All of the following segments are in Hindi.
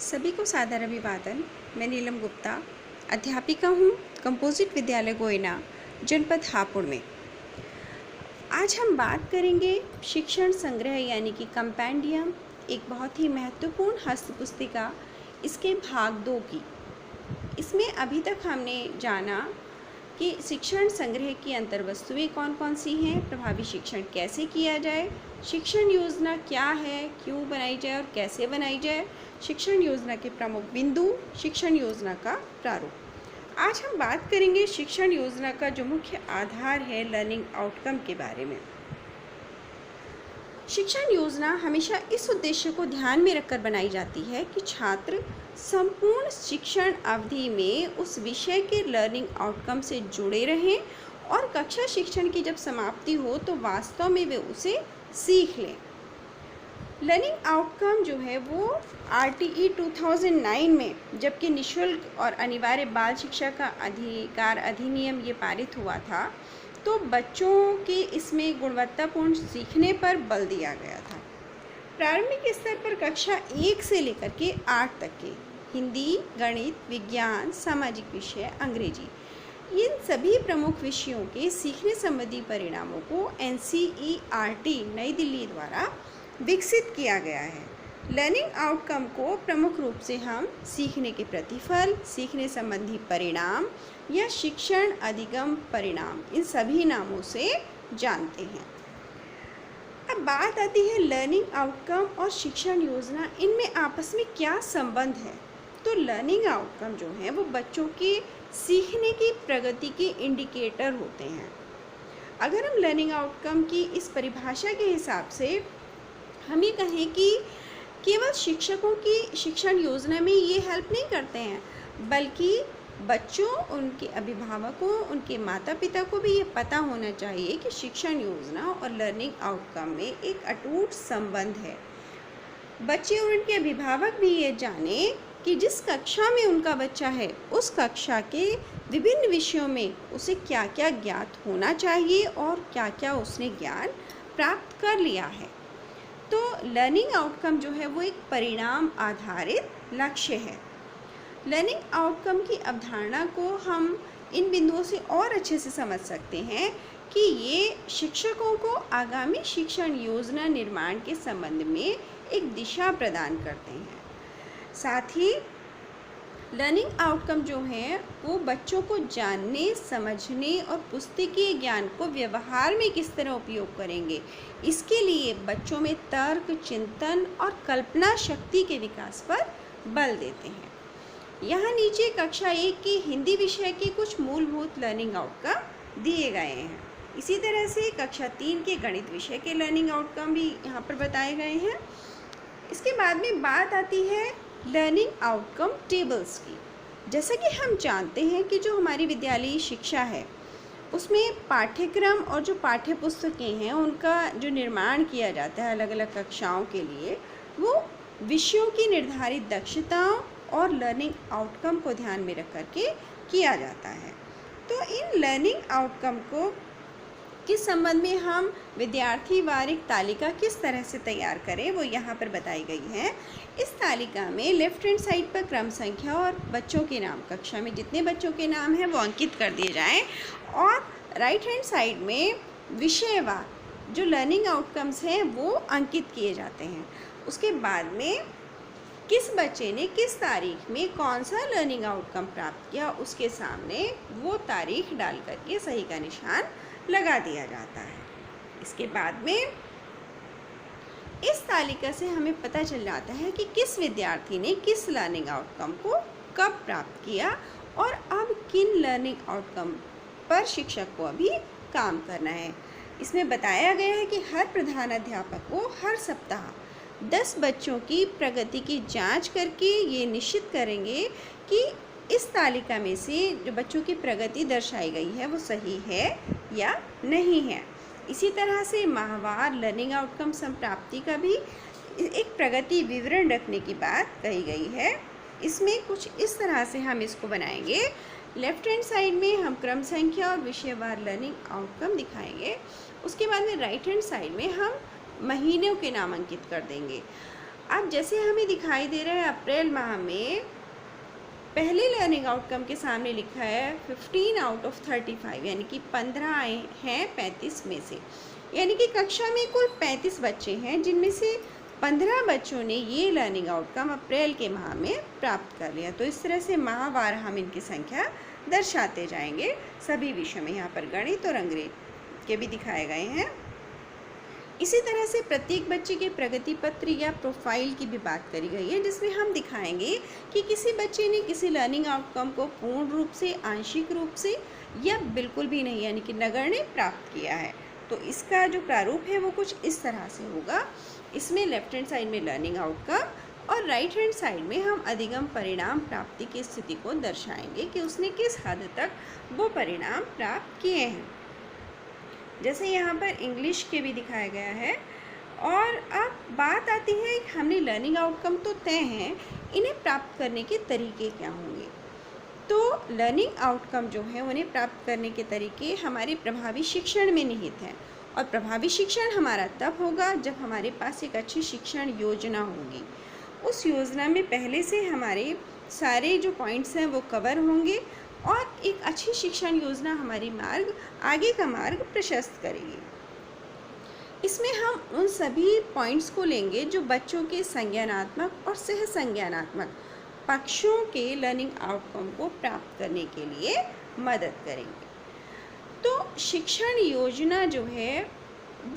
सभी को सादर अभिवादन। मैं नीलम गुप्ता अध्यापिका हूँ कंपोजिट विद्यालय गोयना, जनपद हापुड़ में। आज हम बात करेंगे शिक्षण संग्रह यानी कि कंपेंडियम, एक बहुत ही महत्वपूर्ण हस्तपुस्तिका, इसके भाग 2 की। इसमें अभी तक हमने जाना कि शिक्षण संग्रह की अंतर्वस्तुएं कौन कौन सी हैं, प्रभावी शिक्षण कैसे किया जाए, शिक्षण योजना क्या है, क्यों बनाई जाए और कैसे बनाई जाए, शिक्षण योजना के प्रमुख बिंदु, शिक्षण योजना का प्रारूप। आज हम बात करेंगे शिक्षण योजना का जो मुख्य आधार है लर्निंग आउटकम के बारे में। शिक्षण योजना हमेशा इस उद्देश्य को ध्यान में रखकर बनाई जाती है कि छात्र संपूर्ण शिक्षण अवधि में उस विषय के लर्निंग आउटकम से जुड़े रहें और कक्षा शिक्षण की जब समाप्ति हो तो वास्तव में वे उसे सीख लें। लर्निंग आउटकम जो है वो RTE 2009 में जबकि निःशुल्क और अनिवार्य बाल शिक्षा का अधिकार अधिनियम ये पारित हुआ था तो बच्चों के इसमें गुणवत्तापूर्ण सीखने पर बल दिया गया था। प्रारंभिक स्तर पर कक्षा 1 से लेकर के 8 तक के हिंदी, गणित, विज्ञान, सामाजिक विषय, अंग्रेजी, इन सभी प्रमुख विषयों के सीखने संबंधी परिणामों को NCERT नई दिल्ली द्वारा विकसित किया गया है। लर्निंग आउटकम को प्रमुख रूप से हम सीखने के प्रतिफल, सीखने संबंधी परिणाम या शिक्षण अधिगम परिणाम, इन सभी नामों से जानते हैं। अब बात आती है लर्निंग आउटकम और शिक्षण योजना, इनमें आपस में क्या संबंध है। तो लर्निंग आउटकम जो है वो बच्चों के सीखने की प्रगति के इंडिकेटर होते हैं। अगर हम लर्निंग आउटकम की इस परिभाषा के हिसाब से हम ये कहें कि केवल शिक्षकों की शिक्षण योजना में ये हेल्प नहीं करते हैं, बल्कि बच्चों, उनके अभिभावकों, उनके माता पिता को भी ये पता होना चाहिए कि शिक्षण योजना और लर्निंग आउटकम में एक अटूट संबंध है। बच्चे और उनके अभिभावक भी ये जाने कि जिस कक्षा में उनका बच्चा है उस कक्षा के विभिन्न विषयों में उसे क्या क्या ज्ञात होना चाहिए और क्या क्या उसने ज्ञान प्राप्त कर लिया है। तो लर्निंग आउटकम जो है वो एक परिणाम आधारित लक्ष्य है। लर्निंग आउटकम की अवधारणा को हम इन बिंदुओं से और अच्छे से समझ सकते हैं कि ये शिक्षकों को आगामी शिक्षण योजना निर्माण के संबंध में एक दिशा प्रदान करते हैं। साथ ही लर्निंग आउटकम जो है वो बच्चों को जानने, समझने और पुस्तकीय ज्ञान को व्यवहार में किस तरह उपयोग करेंगे, इसके लिए बच्चों में तर्क, चिंतन और कल्पना शक्ति के विकास पर बल देते हैं। यहाँ नीचे कक्षा 1 की हिंदी विषय के कुछ मूलभूत लर्निंग आउटकम दिए गए हैं। इसी तरह से कक्षा 3 के गणित विषय के लर्निंग आउटकम भी यहाँ पर बताए गए हैं। इसके बाद में बात आती है लर्निंग आउटकम टेबल्स की। जैसा कि हम जानते हैं कि जो हमारी विद्यालयी शिक्षा है उसमें पाठ्यक्रम और जो पाठ्य पुस्तकें हैं उनका जो निर्माण किया जाता है अलग अलग कक्षाओं के लिए, वो विषयों की निर्धारित दक्षताओं और लर्निंग आउटकम को ध्यान में रख करके किया जाता है। तो इन लर्निंग आउटकम को किस संबंध में हम विद्यार्थी वारिक तालिका किस तरह से तैयार करें वो यहाँ पर बताई गई है। इस तालिका में लेफ्ट हैंड साइड पर क्रम संख्या और बच्चों के नाम, कक्षा में जितने बच्चों के नाम हैं वो अंकित कर दिए जाएं और राइट हैंड साइड में विषयवार जो लर्निंग आउटकम्स हैं वो अंकित किए जाते हैं। उसके बाद में किस बच्चे ने किस तारीख में कौन सा लर्निंग आउटकम प्राप्त किया उसके सामने वो तारीख डाल करके सही का निशान लगा दिया जाता है। इसके बाद में इस तालिका से हमें पता चल जाता है कि किस विद्यार्थी ने किस लर्निंग आउटकम को कब प्राप्त किया और अब किन लर्निंग आउटकम पर शिक्षक को अभी काम करना है। इसमें बताया गया है कि हर प्रधानाध्यापक को हर सप्ताह 10 बच्चों की प्रगति की जांच करके ये निश्चित करेंगे कि इस तालिका में से जो बच्चों की प्रगति दर्शाई गई है वो सही है या नहीं है। इसी तरह से माहवार लर्निंग आउटकम संप्राप्ति का भी एक प्रगति विवरण रखने की बात कही गई है। इसमें कुछ इस तरह से हम इसको बनाएंगे। लेफ्ट हैंड साइड में हम क्रम संख्या और विषयवार लर्निंग आउटकम दिखाएंगे। उसके बाद में राइट हैंड साइड में हम महीनों के नाम अंकित कर देंगे। अब जैसे हमें दिखाई दे रहा है अप्रैल माह में पहले लर्निंग आउटकम के सामने लिखा है 15 आउट ऑफ 35, यानी कि 15 आए हैं 35 में से, यानी कि कक्षा में कुल 35 बच्चे हैं जिनमें से 15 बच्चों ने ये लर्निंग आउटकम अप्रैल के माह में प्राप्त कर लिया। तो इस तरह से माहवार हम इनकी संख्या दर्शाते जाएंगे सभी विषयों में। यहाँ पर गणित और अंग्रेजी के भी दिखाए गए हैं। इसी तरह से प्रत्येक बच्चे के प्रगति पत्र या प्रोफाइल की भी बात करी गई है, जिसमें हम दिखाएंगे कि किसी बच्चे ने किसी लर्निंग आउटकम को पूर्ण रूप से, आंशिक रूप से या बिल्कुल भी नहीं, यानी कि नगण्य प्राप्त किया है। तो इसका जो प्रारूप है वो कुछ इस तरह से होगा। इसमें लेफ्ट हैंड साइड में लर्निंग आउटकम और राइट हैंड साइड में हम अधिगम परिणाम प्राप्ति की स्थिति को दर्शाएंगे कि उसने किस हद तक वो परिणाम प्राप्त किए हैं। जैसे यहाँ पर इंग्लिश के भी दिखाया गया है। और अब बात आती है कि हमने लर्निंग आउटकम तो तय हैं, इन्हें प्राप्त करने के तरीके क्या होंगे। तो लर्निंग आउटकम जो है उन्हें प्राप्त करने के तरीके हमारे प्रभावी शिक्षण में निहित हैं। और प्रभावी शिक्षण हमारा तब होगा जब हमारे पास एक अच्छी शिक्षण योजना होगी। उस योजना में पहले से हमारे सारे जो पॉइंट्स हैं वो कवर होंगे और एक अच्छी शिक्षण योजना हमारी आगे का मार्ग प्रशस्त करेगी। इसमें हम उन सभी पॉइंट्स को लेंगे जो बच्चों के संज्ञानात्मक और सह संज्ञानात्मक पक्षों के लर्निंग आउटकम को प्राप्त करने के लिए मदद करेंगे। तो शिक्षण योजना जो है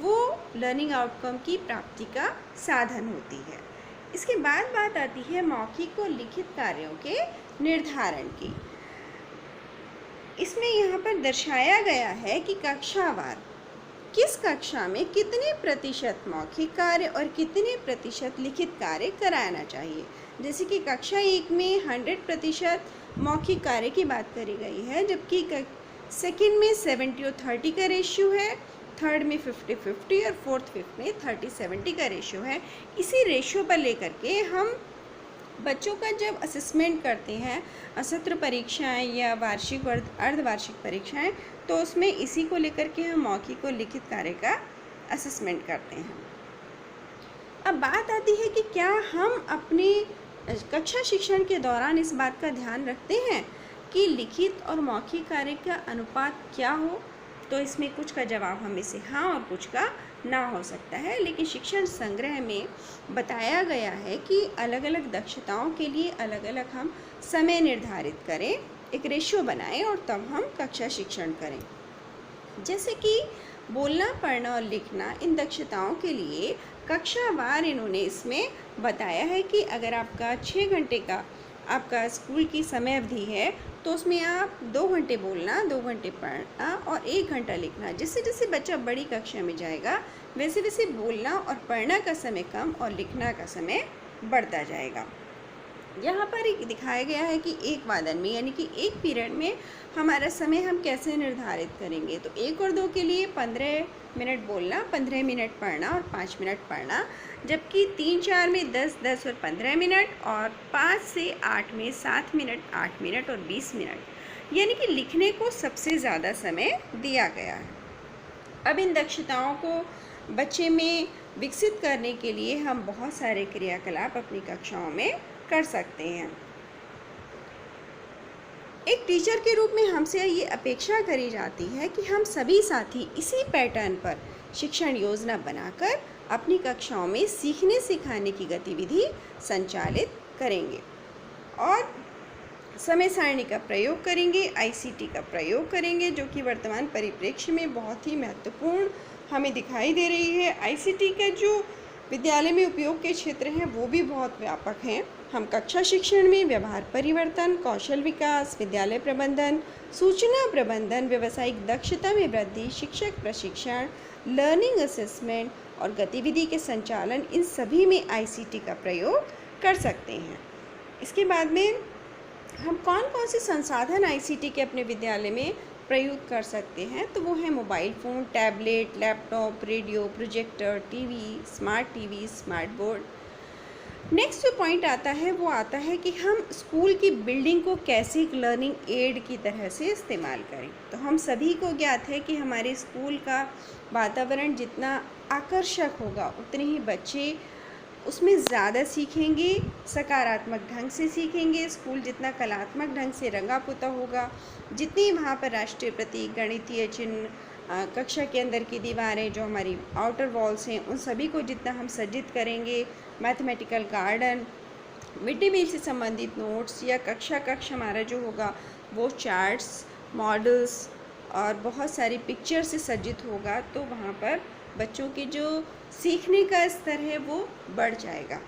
वो लर्निंग आउटकम की प्राप्ति का साधन होती है। इसके बाद बात आती है मौखिक और लिखित कार्यों के निर्धारण की। इसमें यहाँ पर दर्शाया गया है कि कक्षावार किस कक्षा में कितने प्रतिशत मौखिक कार्य और कितने प्रतिशत लिखित कार्य कराना चाहिए। जैसे कि कक्षा 1 में 100% मौखिक कार्य की बात करी गई है, जबकि सेकंड में 70 और 30 का रेशियो है, थर्ड में 50-50 और फोर्थ फिफ्थ में 30-70 का रेशियो है। इसी रेशियो पर लेकर के हम बच्चों का जब असेसमेंट करते हैं, सत्र परीक्षाएं या वार्षिक और अर्धवार्षिक परीक्षाएं, तो उसमें इसी को लेकर के हम मौखिक और लिखित कार्य का असेसमेंट करते हैं। अब बात आती है कि क्या हम अपने कक्षा शिक्षण के दौरान इस बात का ध्यान रखते हैं कि लिखित और मौखिक कार्य का अनुपात क्या हो। तो इसमें कुछ का जवाब हमें से हाँ और कुछ का ना हो सकता है, लेकिन शिक्षण संग्रह में बताया गया है कि अलग अलग दक्षताओं के लिए अलग अलग हम समय निर्धारित करें, एक रेशियो बनाएं और तब हम कक्षा शिक्षण करें। जैसे कि बोलना, पढ़ना और लिखना, इन दक्षताओं के लिए कक्षावार इन्होंने इसमें बताया है कि अगर आपका 6 घंटे का आपका स्कूल की समय अवधि है तो उसमें आप 2 घंटे बोलना, 2 घंटे पढ़ना और 1 घंटा लिखना। जैसे जैसे बच्चा बड़ी कक्षा में जाएगा वैसे वैसे बोलना और पढ़ना का समय कम और लिखना का समय बढ़ता जाएगा। यहाँ पर एक दिखाया गया है कि एक वादन में, यानी कि एक पीरियड में हमारा समय हम कैसे निर्धारित करेंगे। तो 1 और 2 के लिए 15 मिनट बोलना, 15 मिनट पढ़ना और 5 मिनट पढ़ना, जबकि 3, 4 में 10, 10 और 15 मिनट और 5 से 8 में 7 मिनट, 8 मिनट और 20 मिनट, यानी कि लिखने को सबसे ज़्यादा समय दिया गया है। अब इन दक्षताओं को बच्चे में विकसित करने के लिए हम बहुत सारे क्रियाकलाप अपनी कक्षाओं में कर सकते हैं। एक टीचर के रूप में हमसे ये अपेक्षा करी जाती है कि हम सभी साथी इसी पैटर्न पर शिक्षण योजना बनाकर अपनी कक्षाओं में सीखने सिखाने की गतिविधि संचालित करेंगे और समय सारणी का प्रयोग करेंगे, आईसीटी का प्रयोग करेंगे, जो कि वर्तमान परिप्रेक्ष्य में बहुत ही महत्वपूर्ण हमें दिखाई दे रही है। आईसीटी का जो विद्यालय में उपयोग के क्षेत्र हैं वो भी बहुत व्यापक हैं। हम कक्षा शिक्षण में व्यवहार परिवर्तन, कौशल विकास, विद्यालय प्रबंधन, सूचना प्रबंधन, व्यावसायिक दक्षता में वृद्धि, शिक्षक प्रशिक्षण, लर्निंग असेसमेंट और गतिविधि के संचालन, इन सभी में आईसीटी का प्रयोग कर सकते हैं। इसके बाद में हम कौन कौन से संसाधन आईसीटी के अपने विद्यालय में प्रयुक्त कर सकते हैं, तो वो है mobile phone, tablet, laptop, radio, projector, TV, smart board. Next जो पॉइंट आता है वो आता है कि हम स्कूल की बिल्डिंग को कैसे एक लर्निंग एड की तरह से इस्तेमाल करें। तो हम सभी को ज्ञात है कि हमारे स्कूल का वातावरण जितना आकर्षक होगा उतने ही बच्चे उसमें ज़्यादा सीखेंगे, सकारात्मक ढंग से सीखेंगे। स्कूल जितना कलात्मक ढंग से रंगा पुता होगा, जितनी वहाँ पर राष्ट्रीय प्रतीक, गणितीय चिन्ह, कक्षा के अंदर की दीवारें जो हमारी आउटर वॉल्स हैं, उन सभी को जितना हम सज्जित करेंगे, mathematical garden, mid day meal से संबंधित नोट्स, या कक्षा कक्ष हमारा जो होगा वो चार्ट्स, मॉडल्स और बहुत सारी पिक्चर से सज्जित होगा, तो वहाँ पर बच्चों के जो सीखने का स्तर है वो बढ़ जाएगा।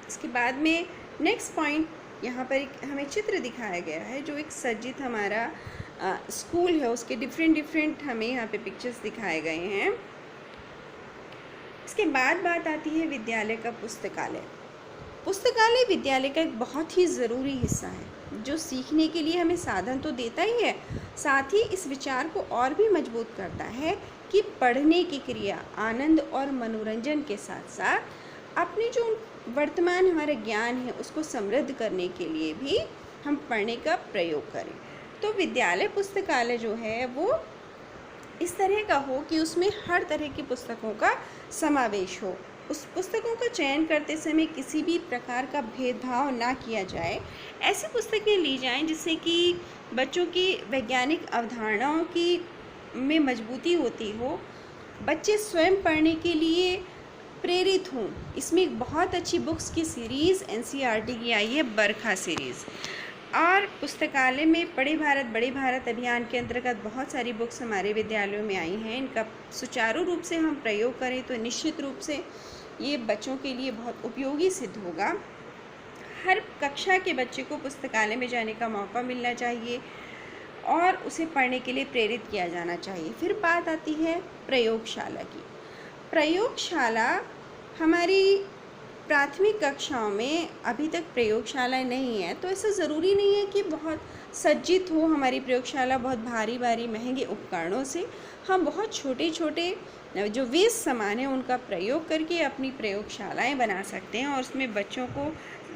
इसके बाद में नेक्स्ट पॉइंट, यहाँ पर एक हमें चित्र दिखाया गया है जो एक सज्जित हमारा स्कूल है, उसके डिफरेंट हमें यहाँ पे पिक्चर्स दिखाए गए हैं। इसके बाद बात आती है विद्यालय का पुस्तकालय। पुस्तकालय विद्यालय का एक बहुत ही ज़रूरी हिस्सा है जो सीखने के लिए हमें साधन तो देता ही है, साथ ही इस विचार को और भी मजबूत करता है कि पढ़ने की क्रिया आनंद और मनोरंजन के साथ साथ अपने जो वर्तमान हमारा ज्ञान है उसको समृद्ध करने के लिए भी हम पढ़ने का प्रयोग करें। तो विद्यालय पुस्तकालय जो है वो इस तरह का हो कि उसमें हर तरह की पुस्तकों का समावेश हो। उस पुस्तकों का चयन करते समय किसी भी प्रकार का भेदभाव ना किया जाए। ऐसी पुस्तकें ली जाएं जिससे कि बच्चों की वैज्ञानिक अवधारणाओं की में मजबूती होती हो, बच्चे स्वयं पढ़ने के लिए प्रेरित हों। इसमें एक बहुत अच्छी बुक्स की सीरीज़ एनसीईआरटी की आई है, बरखा सीरीज़। और पुस्तकालय में पढ़े भारत अभियान के अंतर्गत बहुत सारी बुक्स हमारे विद्यालयों में आई हैं। इनका सुचारू रूप से हम प्रयोग करें तो निश्चित रूप से ये बच्चों के लिए बहुत उपयोगी सिद्ध होगा। हर कक्षा के बच्चे को पुस्तकालय में जाने का मौका मिलना चाहिए और उसे पढ़ने के लिए प्रेरित किया जाना चाहिए। फिर बात आती है प्रयोगशाला की। प्रयोगशाला हमारी प्राथमिक कक्षाओं में अभी तक प्रयोगशालाएं नहीं है, तो ऐसा ज़रूरी नहीं है कि बहुत सज्जित हो हमारी प्रयोगशाला बहुत भारी महंगे उपकरणों से। हम बहुत छोटे जो वेस्ट सामान है उनका प्रयोग करके अपनी प्रयोगशालाएं बना सकते हैं और उसमें बच्चों को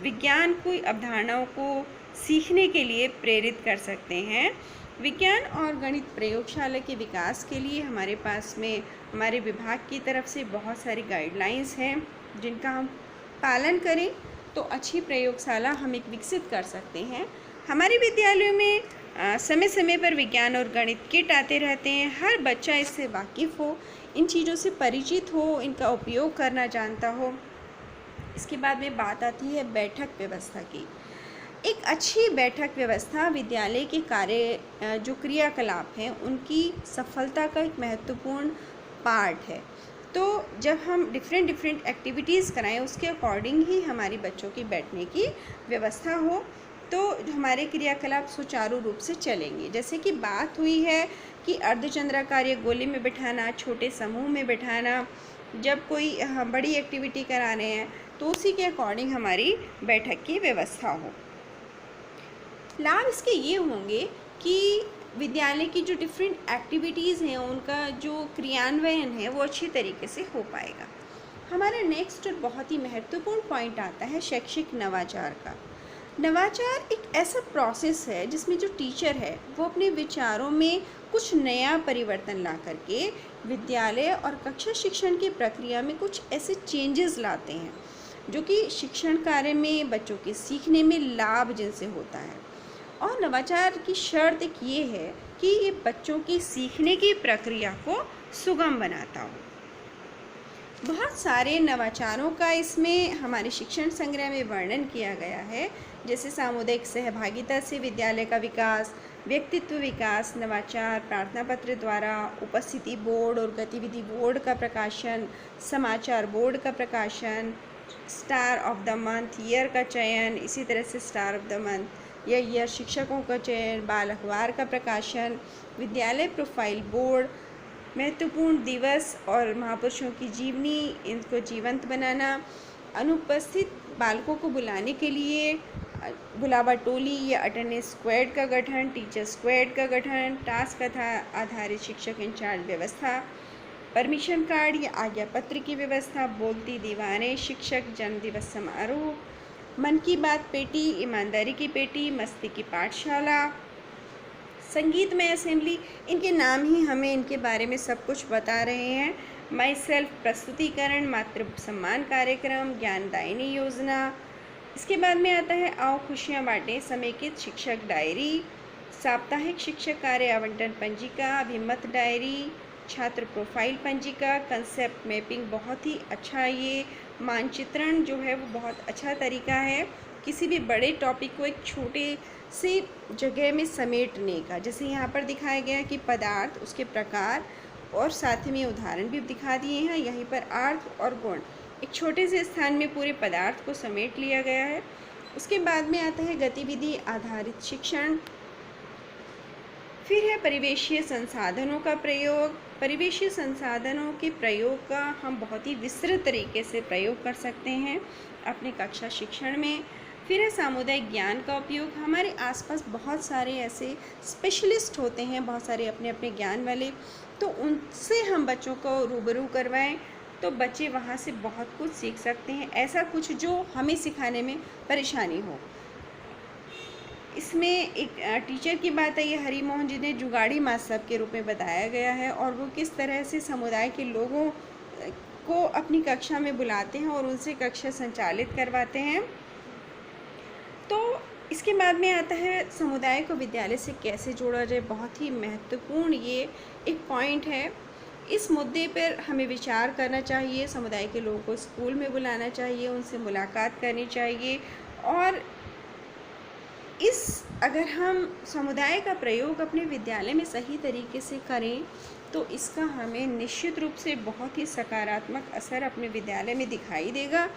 विज्ञान की अवधारणाओं को सीखने के लिए प्रेरित कर सकते हैं। विज्ञान और गणित प्रयोगशाला के विकास के लिए हमारे पास में हमारे विभाग की तरफ से बहुत सारी गाइडलाइंस हैं जिनका हम पालन करें तो अच्छी प्रयोगशाला हम एक विकसित कर सकते हैं। हमारे विद्यालयों में समय समय पर विज्ञान और गणित किट आते रहते हैं। हर बच्चा इससे वाकिफ़ हो, इन चीज़ों से परिचित हो, इनका उपयोग करना जानता हो। इसके बाद में बात आती है बैठक व्यवस्था की। एक अच्छी बैठक व्यवस्था विद्यालय के कार्य जो क्रियाकलाप हैं उनकी सफलता का एक महत्वपूर्ण पार्ट है। तो जब हम डिफरेंट एक्टिविटीज़ कराएं उसके अकॉर्डिंग ही हमारी बच्चों की बैठने की व्यवस्था हो तो हमारे क्रियाकलाप सुचारू रूप से चलेंगे। जैसे कि बात हुई है कि अर्धचंद्राकार या गोले में बैठाना, छोटे समूह में बैठाना, जब कोई बड़ी एक्टिविटी करा रहे हैं तो उसी के अकॉर्डिंग हमारी बैठक की व्यवस्था हो। लाभ इसके ये होंगे कि विद्यालय की जो डिफरेंट एक्टिविटीज़ हैं उनका जो क्रियान्वयन है वो अच्छी तरीके से हो पाएगा। हमारा नेक्स्ट और बहुत ही महत्वपूर्ण पॉइंट आता है शैक्षिक नवाचार का। नवाचार एक ऐसा प्रोसेस है जिसमें जो टीचर है वो अपने विचारों में कुछ नया परिवर्तन ला करके विद्यालय और कक्षा शिक्षण की प्रक्रिया में कुछ ऐसे चेंजेस लाते हैं जो कि शिक्षण कार्य में बच्चों के सीखने में लाभ जिनसे होता है। और नवाचार की शर्त एक ये है कि ये बच्चों की सीखने की प्रक्रिया को सुगम बनाता हो। बहुत सारे नवाचारों का इसमें हमारे शिक्षण संग्रह में वर्णन किया गया है, जैसे सामुदायिक सहभागिता से विद्यालय का विकास, व्यक्तित्व विकास नवाचार, प्रार्थना पत्र द्वारा, उपस्थिति बोर्ड और गतिविधि बोर्ड का प्रकाशन, समाचार बोर्ड का प्रकाशन, star of the month year का चयन, इसी तरह से स्टार ऑफ द मंथ या ईयर शिक्षकों का चयन, बाल अखबार का प्रकाशन, विद्यालय प्रोफाइल बोर्ड, महत्वपूर्ण दिवस और महापुरुषों की जीवनी इनको जीवंत बनाना, अनुपस्थित बालकों को बुलाने के लिए बुलावा टोली या अटेंडेंस स्क्वाड का गठन, टीचर स्क्वाड का गठन, टास्क आधारित शिक्षक इंचार्ज व्यवस्था, परमिशन कार्ड या आज्ञा पत्र की व्यवस्था, बोलती दीवारें, शिक्षक जन्मदिवस समारोह, मन की बात पेटी, ईमानदारी की पेटी, मस्ती की पाठशाला, संगीतमय असेंबली। इनके नाम ही हमें इनके बारे में सब कुछ बता रहे हैं। माई सेल्फ प्रस्तुतिकरण, मातृ सम्मान कार्यक्रम, ज्ञानदायिनी योजना। इसके बाद में आता है आओ खुशियाँ बांटें, समेकित शिक्षक डायरी, साप्ताहिक शिक्षक कार्य आवंटन पंजिका, अभिमत डायरी, छात्र प्रोफाइल पंजिका, कंसेप्ट मैपिंग। बहुत ही अच्छा ये मानचित्रण जो है वो बहुत अच्छा तरीका है किसी भी बड़े टॉपिक को एक छोटे से जगह में समेटने का। जैसे यहाँ पर दिखाया गया कि पदार्थ, उसके प्रकार और साथ में उदाहरण भी दिखा दिए हैं। यहीं पर अर्थ और गुण एक छोटे से स्थान में पूरे पदार्थ को समेट लिया गया है। उसके बाद में आता है गतिविधि आधारित शिक्षण। फिर है परिवेशीय संसाधनों का प्रयोग। परिवेशीय संसाधनों के प्रयोग का हम बहुत ही विस्तृत तरीके से प्रयोग कर सकते हैं अपने कक्षा शिक्षण में। फिर है सामुदायिक ज्ञान का उपयोग। हमारे आसपास बहुत सारे ऐसे स्पेशलिस्ट होते हैं, बहुत सारे अपने अपने ज्ञान वाले, तो उनसे हम बच्चों को रूबरू करवाएं तो बच्चे वहाँ से बहुत कुछ सीख सकते हैं। ऐसा कुछ जो हमें सिखाने में परेशानी हो। इसमें एक टीचर की बात है, ये हरि मोहन जी ने जुगाड़ी मास्टर के रूप में बताया गया है और वो किस तरह से समुदाय के लोगों को अपनी कक्षा में बुलाते हैं और उनसे कक्षा संचालित करवाते हैं। तो इसके बाद में आता है समुदाय को विद्यालय से कैसे जोड़ा जाए। बहुत ही महत्वपूर्ण ये एक पॉइंट है। इस मुद्दे पर हमें विचार करना चाहिए। समुदाय के लोगों को स्कूल में बुलाना चाहिए, उनसे मुलाकात करनी चाहिए और अगर हम समुदाय का प्रयोग अपने विद्यालय में सही तरीके से करें तो इसका हमें निश्चित रूप से बहुत ही सकारात्मक असर अपने विद्यालय में दिखाई देगा।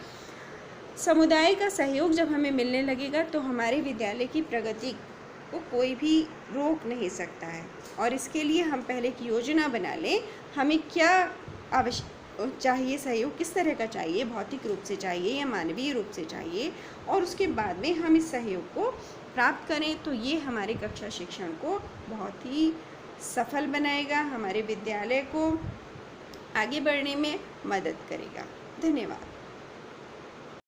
समुदाय का सहयोग जब हमें मिलने लगेगा तो हमारे विद्यालय की प्रगति को कोई भी रोक नहीं सकता है। और इसके लिए हम पहले एक योजना बना लें, हमें क्या चाहिए, सहयोग किस तरह का चाहिए, भौतिक रूप से चाहिए या मानवीय रूप से चाहिए, और उसके बाद में हम इस सहयोग को प्राप्त करें तो ये हमारे कक्षा शिक्षण को बहुत ही सफल बनाएगा, हमारे विद्यालय को आगे बढ़ने में मदद करेगा। धन्यवाद।